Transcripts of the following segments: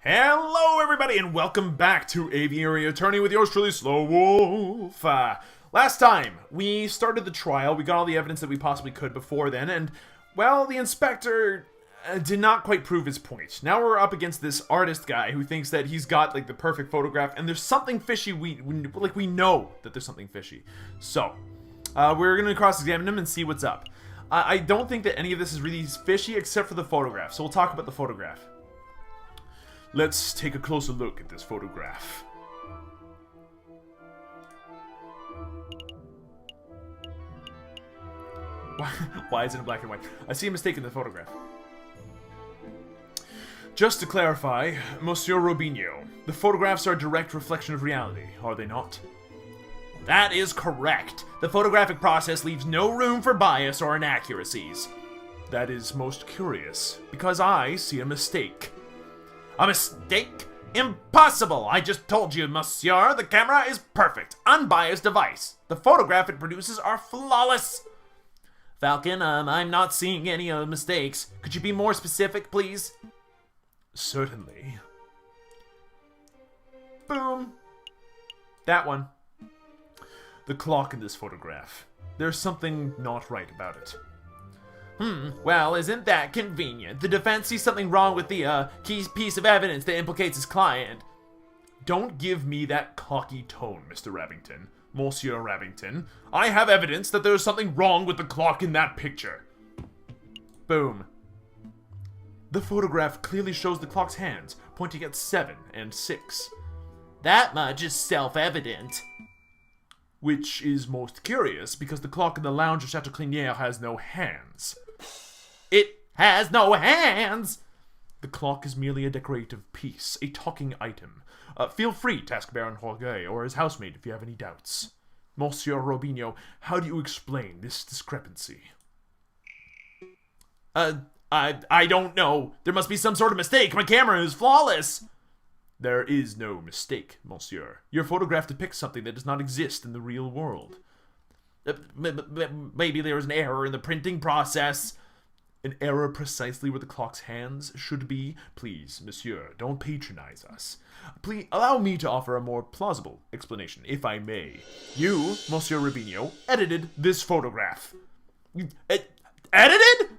Hello, everybody, and welcome back to Aviary Attorney with yours truly, SlowWolf. Last time, we started the trial, we got all the evidence that we possibly could before then, and, well, the inspector did not quite prove his point. Now we're up against this artist guy who thinks that he's got, like, the perfect photograph, and there's something fishy, we know that there's something fishy. So, we're gonna cross-examine him and see what's up. I don't think that any of this is really fishy except for the photograph, so we'll talk about the photograph. Let's take a closer look at this photograph. Why is it in black and white? I see a mistake in the photograph. Just to clarify, Monsieur Robinho, the photographs are a direct reflection of reality, are they not? That is correct. The photographic process leaves no room for bias or inaccuracies. That is most curious, because I see a mistake. A mistake? Impossible! I just told you, monsieur, the camera is perfect, unbiased device. The photograph it produces are flawless. Falcon, I'm not seeing any mistakes. Could you be more specific, please? Certainly. Boom. That one. The clock in this photograph. There's something not right about it. Well, isn't that convenient? The defense sees something wrong with the, key piece of evidence that implicates his client. Don't give me that cocky tone, Mr. Rabbington. Monsieur Rabbington. I have evidence that there's something wrong with the clock in that picture. Boom. The photograph clearly shows the clock's hands, pointing at 7 and 6. That much is self-evident. Which is most curious, because the clock in the lounge of Chateau Clinière has no hands. It has no hands! The clock is merely a decorative piece, a talking item. Feel free to ask Baron Jorge or his housemaid if you have any doubts. Monsieur Robinho, how do you explain this discrepancy? I don't know. There must be some sort of mistake. My camera is flawless. There is no mistake, monsieur. Your photograph depicts something that does not exist in the real world. Maybe there is an error in the printing process. An error precisely where the clock's hands should be? Please, monsieur, don't patronize us. Please, allow me to offer a more plausible explanation, if I may. You, Monsieur Rubinho, edited this photograph. Edited?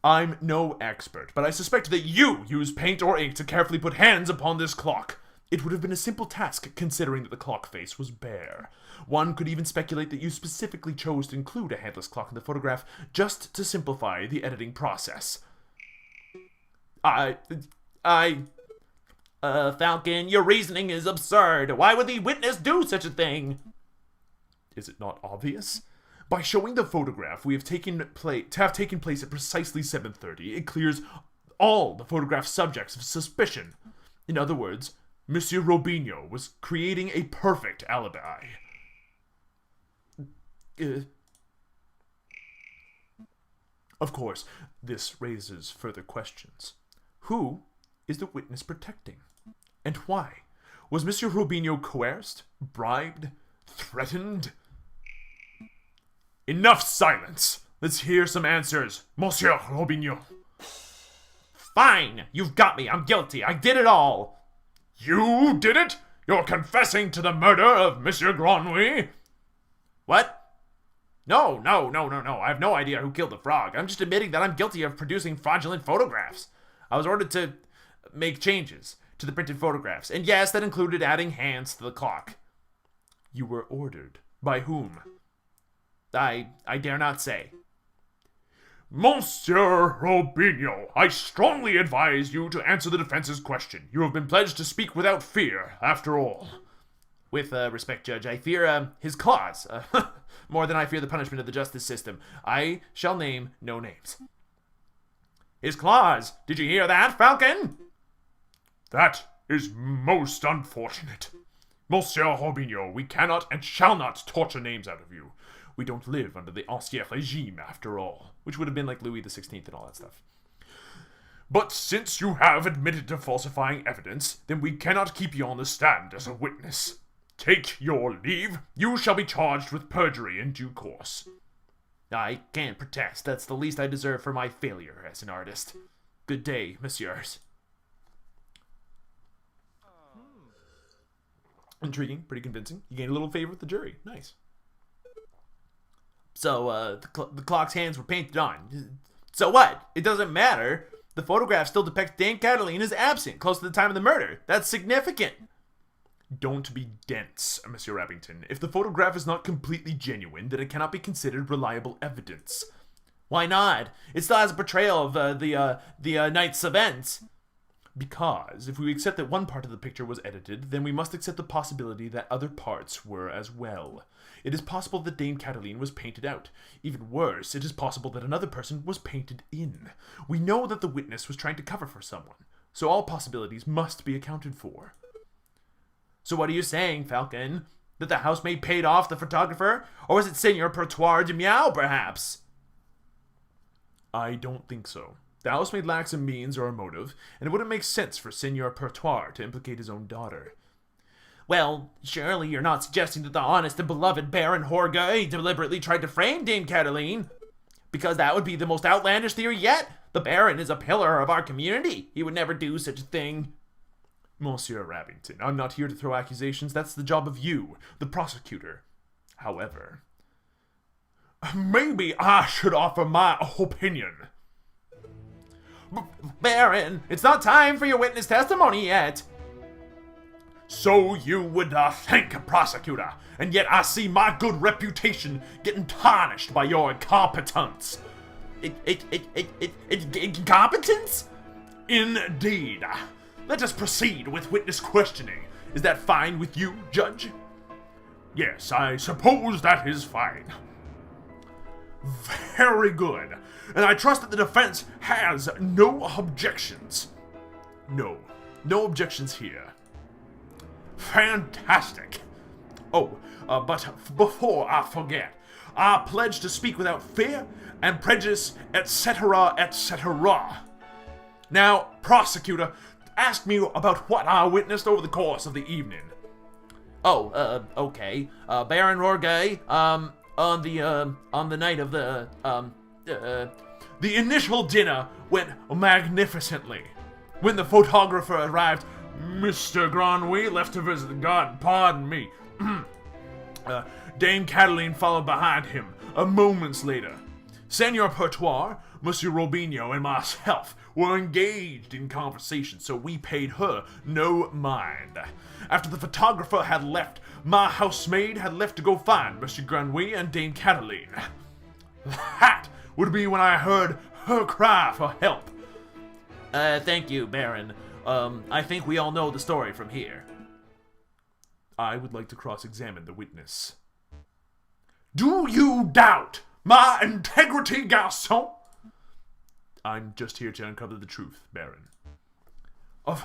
I'm no expert, but I suspect that you used paint or ink to carefully put hands upon this clock. It would have been a simple task, considering that the clock face was bare. One could even speculate that you specifically chose to include a handless clock in the photograph just to simplify the editing process. Falcon, your reasoning is absurd. Why would the witness do such a thing? Is it not obvious? By showing the photograph we have taken place at precisely 7:30, it clears all the photograph subjects of suspicion. In other words, Monsieur Robinho was creating a perfect alibi. Of course, this raises further questions. Who is the witness protecting? And why? Was Monsieur Robinho coerced, bribed, threatened? Enough silence! Let's hear some answers, Monsieur Robinho. Fine! You've got me! I'm guilty! I did it all! You did it? You're confessing to the murder of Monsieur Grenouille? What? No. I have no idea who killed the frog. I'm just admitting that I'm guilty of producing fraudulent photographs. I was ordered to make changes to the printed photographs. And yes, that included adding hands to the clock. You were ordered. By whom? I dare not say. Monsieur Robinho, I strongly advise you to answer the defense's question. You have been pledged to speak without fear, after all. With respect, Judge, I fear his cause, more than I fear the punishment of the justice system. I shall name no names. His claws! Did you hear that, Falcon? That is most unfortunate. Monsieur Robinho, we cannot and shall not torture names out of you. We don't live under the Ancien Regime, after all. Which would have been like Louis XVI and all that stuff. But since you have admitted to falsifying evidence, then we cannot keep you on the stand as a witness. Take your leave. You shall be charged with perjury in due course. I can't protest. That's the least I deserve for my failure as an artist. Good day, messieurs. Intriguing, pretty convincing. You gain a little favor with the jury. Nice. So, the clock's hands were painted on. So what? It doesn't matter. The photograph still depicts Dame Cataline as absent, close to the time of the murder. That's significant. Don't be dense, Monsieur Rabbington. If the photograph is not completely genuine, then it cannot be considered reliable evidence. Why not? It still has a portrayal of the night's events. Because if we accept that one part of the picture was edited, then we must accept the possibility that other parts were as well. It is possible that Dame Cataline was painted out. Even worse, it is possible that another person was painted in. We know that the witness was trying to cover for someone, so all possibilities must be accounted for. So what are you saying, Falcon? That the housemaid paid off the photographer? Or was it Seigneur Pertois de Meow, perhaps? I don't think so. The housemaid lacks a means or a motive, and it wouldn't make sense for Seigneur Pertois to implicate his own daughter. Well, surely you're not suggesting that the honest and beloved Baron Horgueil deliberately tried to frame Dame Cataline? Because that would be the most outlandish theory yet. The Baron is a pillar of our community. He would never do such a thing. Monsieur Rabbington, I'm not here to throw accusations. That's the job of you, the prosecutor. However, maybe I should offer my opinion. Baron, it's not time for your witness testimony yet. So you would think, prosecutor, and yet I see my good reputation getting tarnished by your incompetence. Incompetence? Indeed. Let us proceed with witness questioning. Is that fine with you, Judge? Yes, I suppose that is fine. Very good. And I trust that the defense has no objections. No objections here. Fantastic. Oh, but before I forget, I pledge to speak without fear and prejudice, etc., etc. Now, prosecutor, ask me about what I witnessed over the course of the evening. Oh, okay. Baron Horgueil, on the night of the initial dinner went magnificently. When the photographer arrived, Mr. Granouille left to visit the garden. Pardon me. Dame Cataline followed behind him moments later. Seigneur Pertois, Monsieur Robinho, and myself were engaged in conversation, so we paid her no mind. After the photographer had left, my housemaid had left to go find Monsieur Granouille and Dame Cataline. That would be when I heard her cry for help. Thank you, Baron. I think we all know the story from here. I would like to cross-examine the witness. Do you doubt my integrity, garçon? I'm just here to uncover the truth, Baron.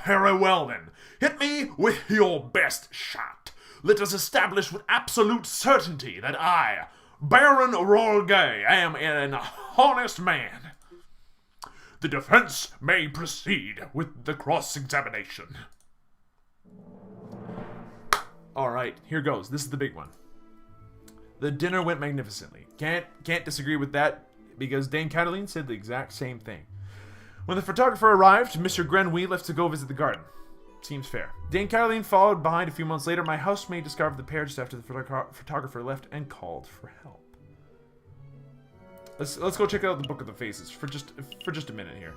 Very well, then. Hit me with your best shot. Let us establish with absolute certainty that I, Baron Horgueil, am an honest man. The defense may proceed with the cross-examination. Alright, here goes. This is the big one. The dinner went magnificently. Can't disagree with that, because Dame Cataline said the exact same thing. When the photographer arrived, Mr. Granouille left to go visit the garden. Seems fair. Dame Cataline followed behind a few months later. My housemaid discovered the pair just after the photographer left and called for help. Let's go check out the Book of the Faces for just a minute here.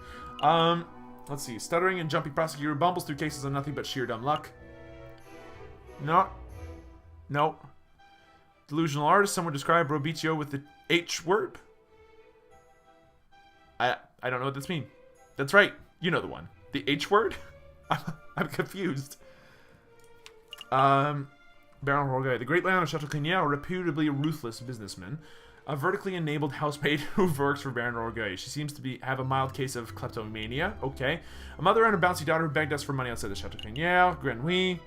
Let's see. Stuttering and jumpy prosecutor bumbles through cases on nothing but sheer dumb luck. No. Delusional artist. Some would describe Robitio with the H word. I don't know what this means. That's right. You know the one. The H word? I'm confused. Baron Horgueil. The great land of Chateau Clignot, reputably a ruthless businessman. A vertically enabled housemaid who works for Baron Horgueil. She seems to have a mild case of kleptomania. Okay. A mother and a bouncy daughter who begged us for money outside the Chateau Clignot. Granouille.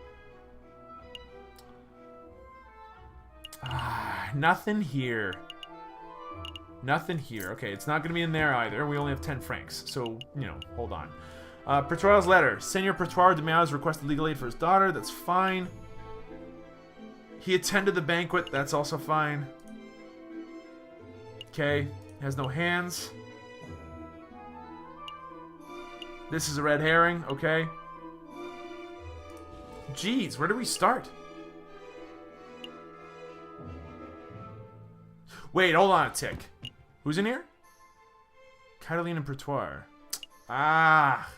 Nothing here. Nothing here. Okay, it's not going to be in there either. We only have 10 francs. So, hold on. Pertois' letter. Seigneur Pertois de Meow has requested legal aid for his daughter. That's fine. He attended the banquet. That's also fine. Okay. Has no hands. This is a red herring. Okay. Jeez, where do we start? Wait, hold on a tick. Who's in here? Cataline and Pertois. Ah.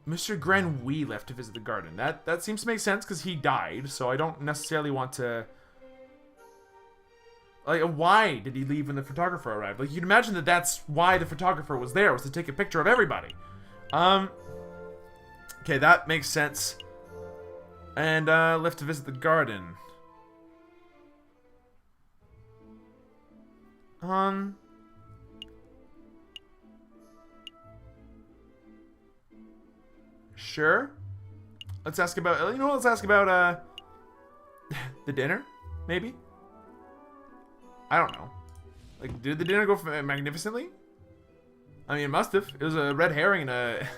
Mr. Grenouille left to visit the garden. That seems to make sense because he died, so I don't necessarily want to... Like, why did he leave when the photographer arrived? Like, you'd imagine that that's why the photographer was there, was to take a picture of everybody. Okay, that makes sense. And, left to visit the garden. Sure. Let's ask about, you know what, let's ask about, the dinner, maybe? I don't know. Like, did the dinner go magnificently? I mean, it must have. It was a red herring and a...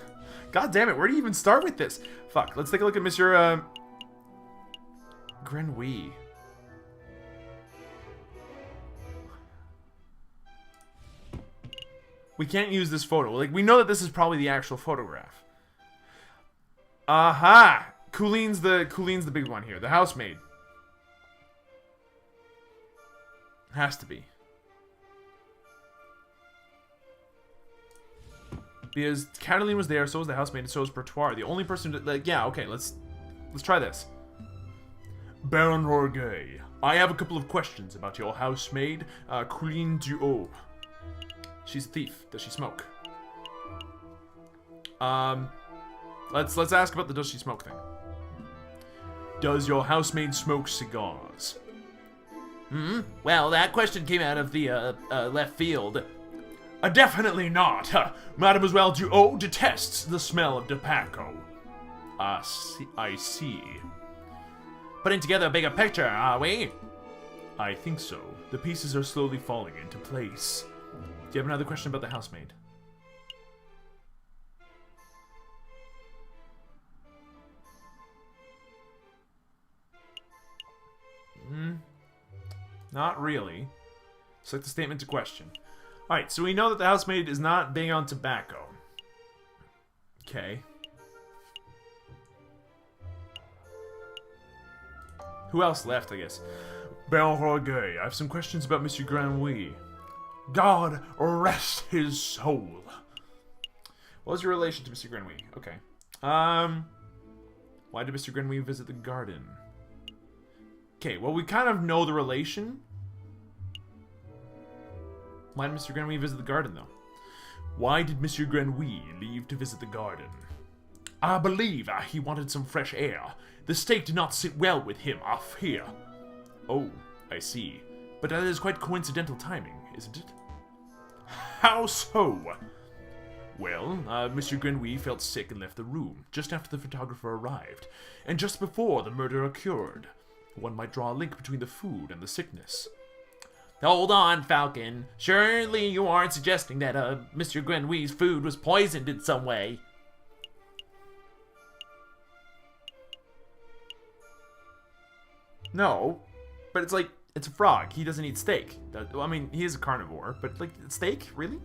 God damn it, where do you even start with this? Fuck, let's take a look at Monsieur, Grenouille. We can't use this photo. Like, we know that this is probably the actual photograph. Aha! Couline's the big one here. The housemaid. Has to be. Because Cataline was there, so was the housemaid, and so was Pertois. The only person to, like, yeah, okay, let's try this. Baron Roguet, I have a couple of questions about your housemaid, Couline Duhaut. She's a thief. Does she smoke? Let's ask about the does she smoke thing. Does your housemaid smoke cigars? Well, that question came out of the, left field. Definitely not. Mademoiselle Duhaut detests the smell of tobacco. I see. Putting together a bigger picture, are we? I think so. The pieces are slowly falling into place. Do you have another question about the housemaid? Not really. Select the statement to question. Alright, so we know that the housemaid is not big on tobacco. Okay. Who else left, I guess? Baron Roguet, I have some questions about Monsieur Grenouille. God rest his soul. What was your relation to Monsieur Grenouille? Okay. Why did Mr. Grenouille visit the garden? Okay, well, we kind of know the relation. Why did Mr. Grenouille visit the garden, though? Why did Monsieur Grenouille leave to visit the garden? I believe he wanted some fresh air. The steak did not sit well with him off here. Oh, I see. But that is quite coincidental timing, isn't it? How so? Well, Monsieur Grenouille felt sick and left the room, just after the photographer arrived, and just before the murder occurred. One might draw a link between the food and the sickness. Hold on, Falcon. Surely you aren't suggesting that, Mr. Grenouille's food was poisoned in some way. No, but it's like, it's a frog. He doesn't eat steak. I mean, he is a carnivore, but, like, steak? Really?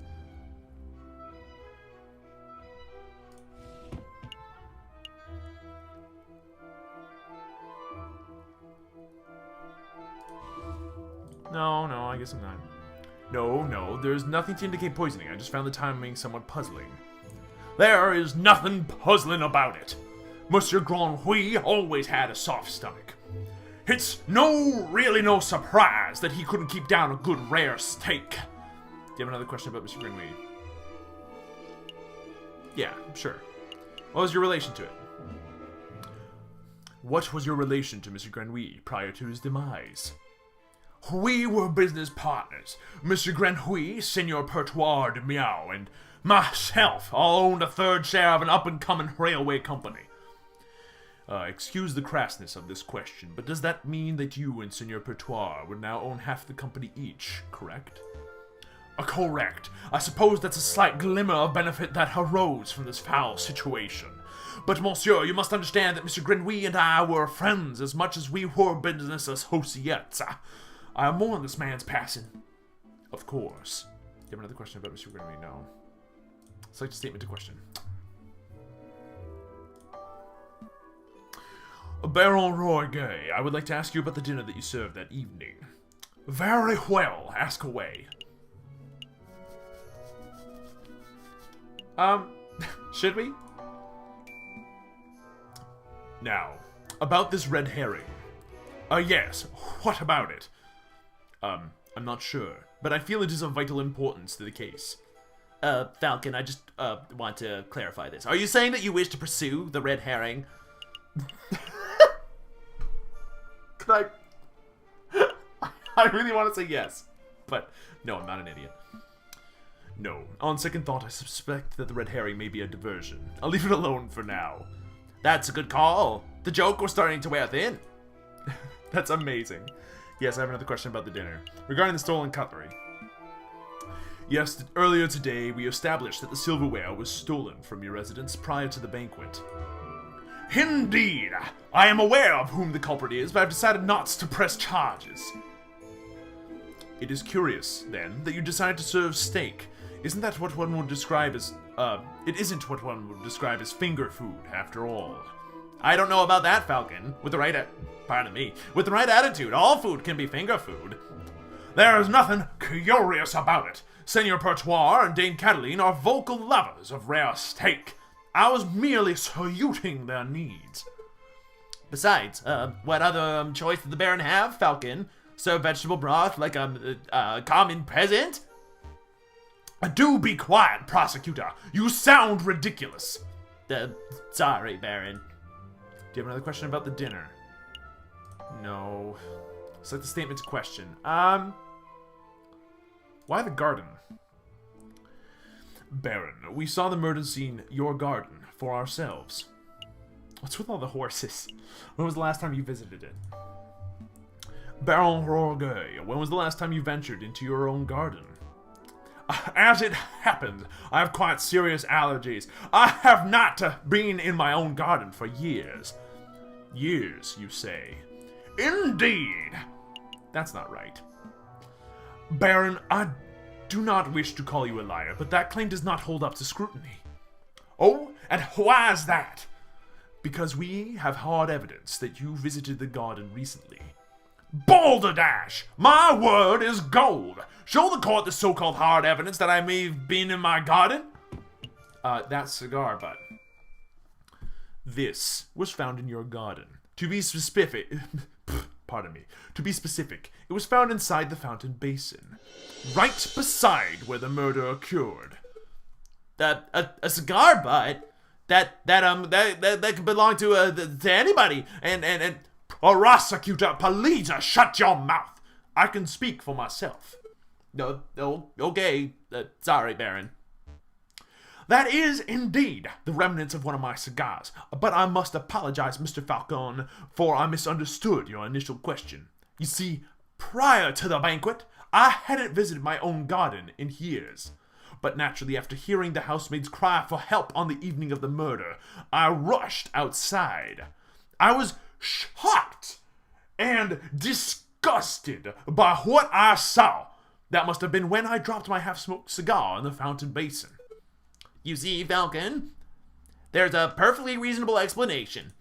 No, I guess I'm not. No, there's nothing to indicate poisoning. I just found the timing somewhat puzzling. There is nothing puzzling about it. Monsieur Grenouille always had a soft stomach. It's really no surprise that he couldn't keep down a good rare steak. Do you have another question about Mr. Grenouille? Yeah, sure. What was your relation to it? What was your relation to Mr. Grenouille prior to his demise? We were business partners. Mr. Grenouille, Senor Pertois de Meow, and myself all owned a third share of an up-and-coming railway company. Excuse the crassness of this question, but does that mean that you and Senor Pertois would now own half the company each, correct? Correct. I suppose that's a slight glimmer of benefit that arose from this foul situation. But, monsieur, you must understand that Mr. Grenouille and I were friends as much as we were business associates. I mourn this man's passing. Of course. Do you have another question about Mr. Grenouille? No. Select a statement to question. Baron Roy-Gay, I would like to ask you about the dinner that you served that evening. Very well, ask away. Should we? Now, about this red herring. Yes, what about it? I'm not sure, but I feel it is of vital importance to the case. Falcon, I just, want to clarify this. Are you saying that you wish to pursue the red herring? Could I really want to say yes, but no, I'm not an idiot. No, on second thought, I suspect that the red herring may be a diversion. I'll leave it alone for now. That's a good call. The joke was starting to wear thin. That's amazing. Yes, I have another question about the dinner. Regarding the stolen cutlery. Yes, earlier today, we established that the silverware was stolen from your residence prior to the banquet. Indeed! I am aware of whom the culprit is, but I've decided not to press charges. It is curious, then, that you decided to serve steak. Isn't that what one would describe as, it isn't what one would describe as finger food, after all. I don't know about that, Falcon. With the right attitude, all food can be finger food. There is nothing curious about it. Senor Bourgeois and Dame Cataline are vocal lovers of rare steak. I was merely saluting their needs. Besides, what other choice did the Baron have, Falcon? Serve vegetable broth like a common peasant? Do be quiet, prosecutor. You sound ridiculous. Sorry, Baron. Do you have another question about the dinner? No. It's like the statement to question. Why the garden? Baron, we saw the murder scene, your garden, for ourselves. What's with all the horses? When was the last time you visited it? Baron Roguet, when was the last time you ventured into your own garden? As it happened, I have quite serious allergies. I have not been in my own garden for years. Years, you say? Indeed! That's not right. Baron, I do not wish to call you a liar, but that claim does not hold up to scrutiny. Oh, and why is that? Because we have hard evidence that you visited the garden recently. Balderdash! My word is gold! Show the court the so-called hard evidence that I may have been in my garden. That cigar butt. This was found in your garden. To be specific, pardon me. To be specific, it was found inside the fountain basin, right beside where the murder occurred. A cigar butt that could belong to anybody, and prosecutor, please shut your mouth. I can speak for myself. No, okay. Sorry, Baron. That is indeed the remnants of one of my cigars, but I must apologize, Mr. Falcon, for I misunderstood your initial question. You see, prior to the banquet, I hadn't visited my own garden in years. But naturally, after hearing the housemaid's cry for help on the evening of the murder, I rushed outside. I was shocked and disgusted by what I saw. That must have been when I dropped my half-smoked cigar in the fountain basin. You see, Falcon, there's a perfectly reasonable explanation.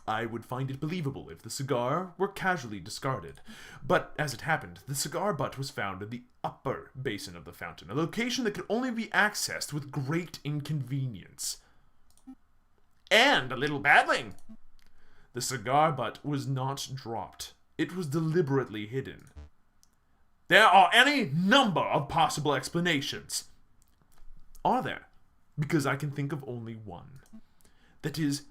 I would find it believable if the cigar were casually discarded. But as it happened, the cigar butt was found in the upper basin of the fountain, a location that could only be accessed with great inconvenience. And a little battling. The cigar butt was not dropped. It was deliberately hidden. There are any number of possible explanations. Are there? Because I can think of only one. That is,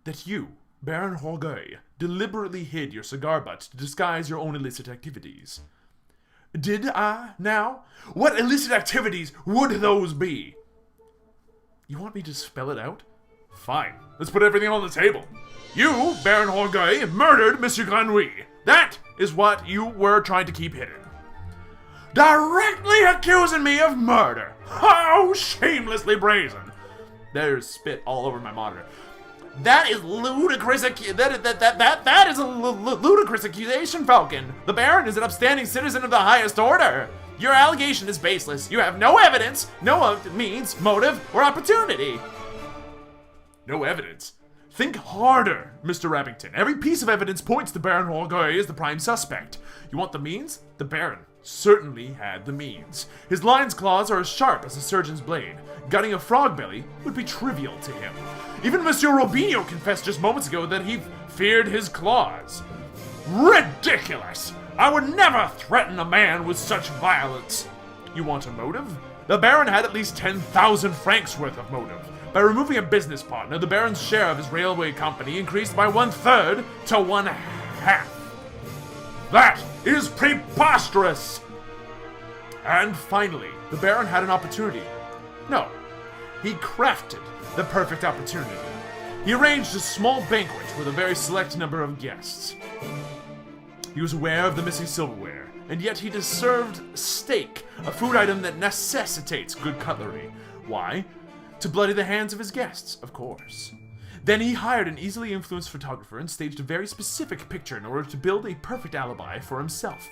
that you, Baron Roguet, deliberately hid your cigar butt to disguise your own illicit activities. Did I, now? What illicit activities would those be? You want me to spell it out? Fine, let's put everything on the table. You, Baron Roguet, murdered Monsieur Granouille. That is what you were trying to keep hidden. Directly accusing me of murder. How shamelessly brazen. There's spit all over my monitor. That is ludicrous. That is a ludicrous accusation, Falcon. The Baron is an upstanding citizen of the highest order. Your allegation is baseless. You have no evidence, no means, motive, or opportunity. No evidence? Think harder, Mr. Abington. Every piece of evidence points to Baron Bourgeois as the prime suspect. You want the means? The Baron certainly had the means. His lion's claws are as sharp as a surgeon's blade. Gutting a frog belly would be trivial to him. Even Monsieur Robinho confessed just moments ago that he feared his claws. Ridiculous! I would never threaten a man with such violence. You want a motive? The Baron had at least 10,000 francs worth of motive. By removing a business partner, the Baron's share of his railway company increased by 1/3 to 1/2. That is preposterous! And finally, the Baron had an opportunity. No, he crafted the perfect opportunity. He arranged a small banquet with a very select number of guests. He was aware of the missing silverware, and yet he served steak, a food item that necessitates good cutlery. Why? To bloody the hands of his guests, of course. Then he hired an easily influenced photographer and staged a very specific picture in order to build a perfect alibi for himself.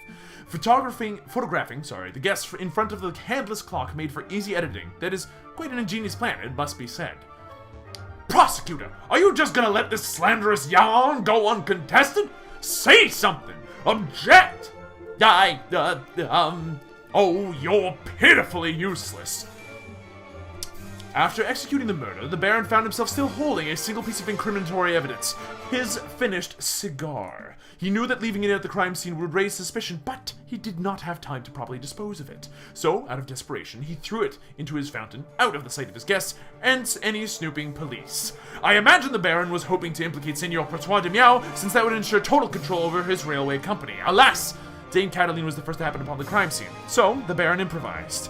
Photographing the guests in front of the handless clock made for easy editing. That is quite an ingenious plan, it must be said. Prosecutor, are you just gonna let this slanderous yarn go uncontested? Say something! Object! Oh, you're pitifully useless. After executing the murder, the Baron found himself still holding a single piece of incriminatory evidence. His finished cigar. He knew that leaving it at the crime scene would raise suspicion, but he did not have time to properly dispose of it. So, out of desperation, he threw it into his fountain, out of the sight of his guests, and any snooping police. I imagine the Baron was hoping to implicate Senor Bourgeois de Miao, since that would ensure total control over his railway company. Alas! Dame Cataline was the first to happen upon the crime scene, so the Baron improvised.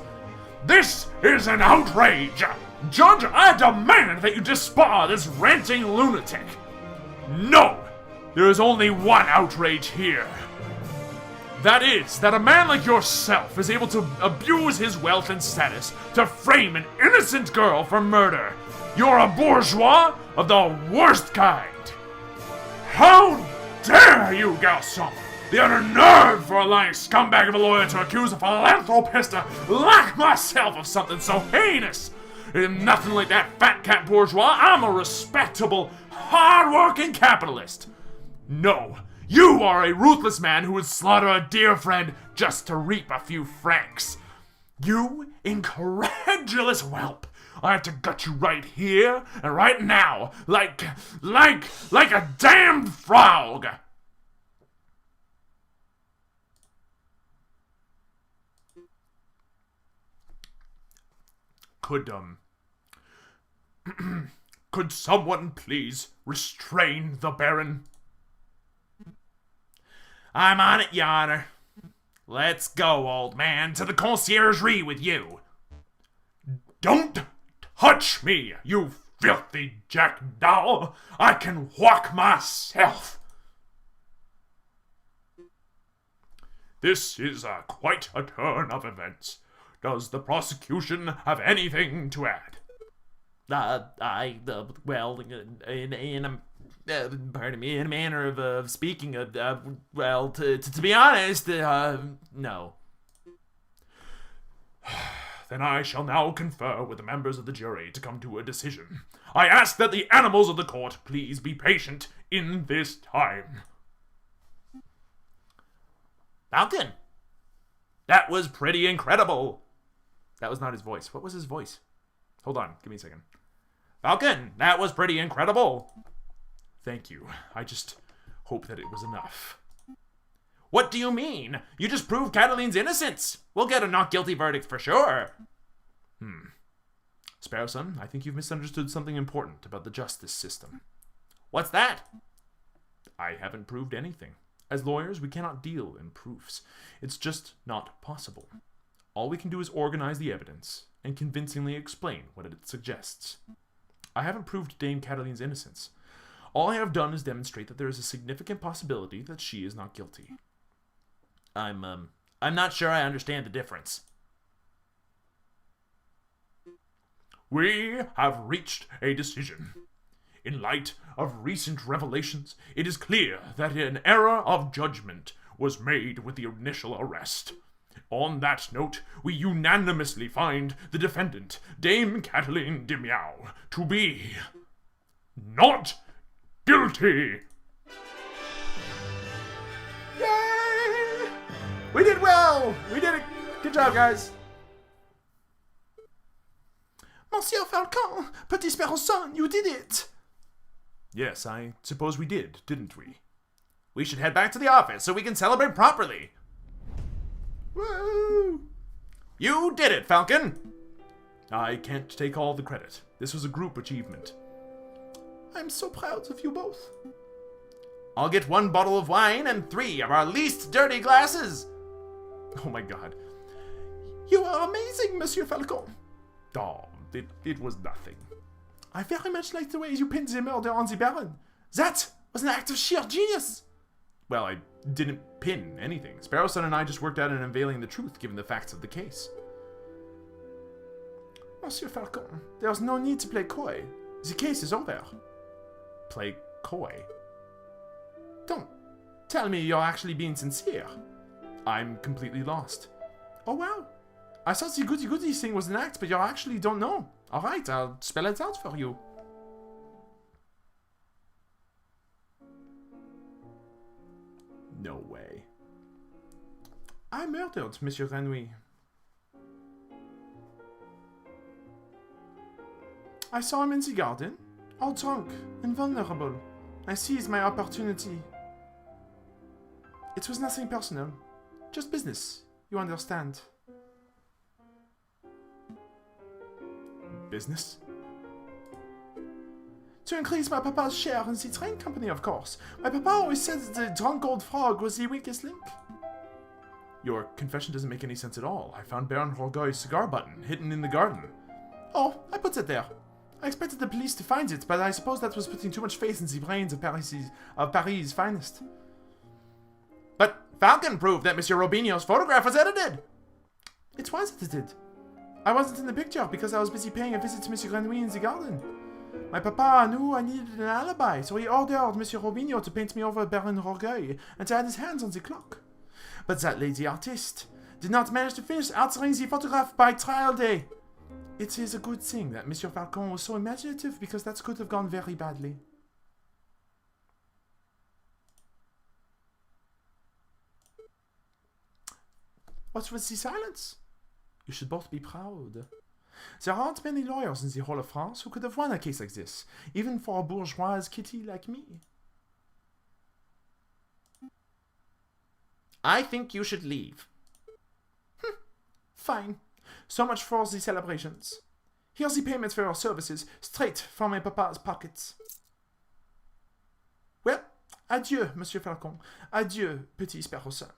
This is an outrage! Judge, I demand that you disbar this ranting lunatic! No! There is only one outrage here. That is, that a man like yourself is able to abuse his wealth and status to frame an innocent girl for murder. You're a bourgeois of the worst kind. How dare you, garçon! The utter nerve for a lying scumbag of a lawyer to accuse a philanthropist like myself of something so heinous! Nothing like that fat cat bourgeois. I'm a respectable, hard-working capitalist. No, you are a ruthless man who would slaughter a dear friend just to reap a few francs. You incredulous whelp. I have to gut you right here and right now, like a damned frog. Could someone please restrain the Baron? I'm on it, Your Honor. Let's go, old man, to the conciergerie with you. Don't touch me, you filthy jackdaw. I can walk myself. This is quite a turn of events. Does the prosecution have anything to add? In a manner of speaking, to be honest, no. Then I shall now confer with the members of the jury to come to a decision. I ask that the animals of the court please be patient in this time. Falcon, that was pretty incredible. That was not his voice. What was his voice? Hold on, give me a second. Falcon, that was pretty incredible. Thank you. I just hope that it was enough. What do you mean? You just proved Cataline's innocence. We'll get a not guilty verdict for sure. Sparrowson, I think you've misunderstood something important about the justice system. What's that? I haven't proved anything. As lawyers, we cannot deal in proofs. It's just not possible. All we can do is organize the evidence and convincingly explain what it suggests. I haven't proved Dame Cataline's innocence. All I have done is demonstrate that there is a significant possibility that she is not guilty. I'm not sure I understand the difference. We have reached a decision. In light of recent revelations, it is clear that an error of judgment was made with the initial arrest. On that note, we unanimously find the defendant, Dame Cataline de Miao, to be not guilty. Yay! We did well! We did it! Good job, guys! Monsieur Falcon, Petit Sparrowson, you did it! Yes, I suppose we did, didn't we? We should head back to the office so we can celebrate properly. Woo! You did it, Falcon! I can't take all the credit. This was a group achievement. I'm so proud of you both. I'll get 1 bottle of wine and 3 of our least dirty glasses. Oh my god. You are amazing, Monsieur Falcon. Oh, it was nothing. I very much like the way you pinned the murder on the Baron. That was an act of sheer genius. Well, I didn't pin anything. Sparrowson and I just worked out an unveiling the truth given the facts of the case. Monsieur Falcon, there's no need to play coy. The case is over. Play coy? Don't tell me you're actually being sincere. I'm completely lost. Oh wow. I thought the goody-goody thing was an act, but you actually don't know. Alright, I'll spell it out for you. No way. I murdered Monsieur Renouille. I saw him in the garden, all drunk and vulnerable. I seized my opportunity. It was nothing personal, just business, you understand. Business? To increase my papa's share in the train company, of course. My papa always said that the drunk old frog was the weakest link. Your confession doesn't make any sense at all. I found Baron Rogoy's cigar button hidden in the garden. Oh, I put it there. I expected the police to find it, but I suppose that was putting too much faith in the brains of Paris' finest. But Falcon proved that Monsieur Robinho's photograph was edited. It was edited. I wasn't in the picture because I was busy paying a visit to Monsieur Renouille in the garden. My papa knew I needed an alibi, so he ordered Monsieur Robinho to paint me over Baron Rogueil and to add his hands on the clock. But that lady artist did not manage to finish altering the photograph by trial day. It is a good thing that Monsieur Falcon was so imaginative, because that could have gone very badly. What was the silence? You should both be proud. There aren't many lawyers in the whole of France who could have won a case like this, even for a bourgeois kitty like me. I think you should leave. Fine. So much for the celebrations. Here's the payment for your services, straight from my papa's pockets. Well, adieu, Monsieur Falcon. Adieu, Petit Sparrowson.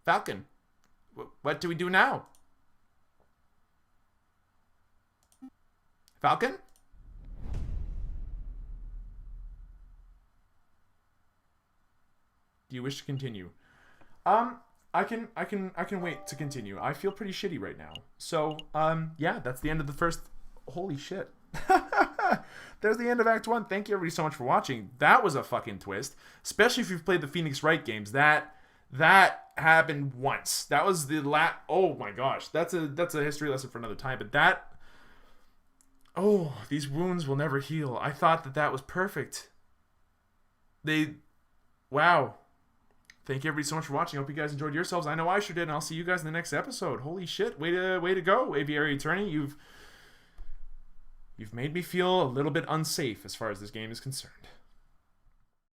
Falcon, what do we do now? Falcon? Do you wish to continue? I can wait to continue. I feel pretty shitty right now. So, yeah, that's the end of the first. Holy shit. There's the end of Act 1. Thank you everybody so much for watching. That was a fucking twist. Especially if you've played the Phoenix Wright games. That happened once. That was the oh my gosh. That's a history lesson for another time. But that, oh, these wounds will never heal. I thought that was perfect. Wow. Thank you everybody so much for watching. I hope you guys enjoyed yourselves. I know I sure did, and I'll see you guys in the next episode. Holy shit. Way to go, Aviary Attorney. You've made me feel a little bit unsafe as far as this game is concerned.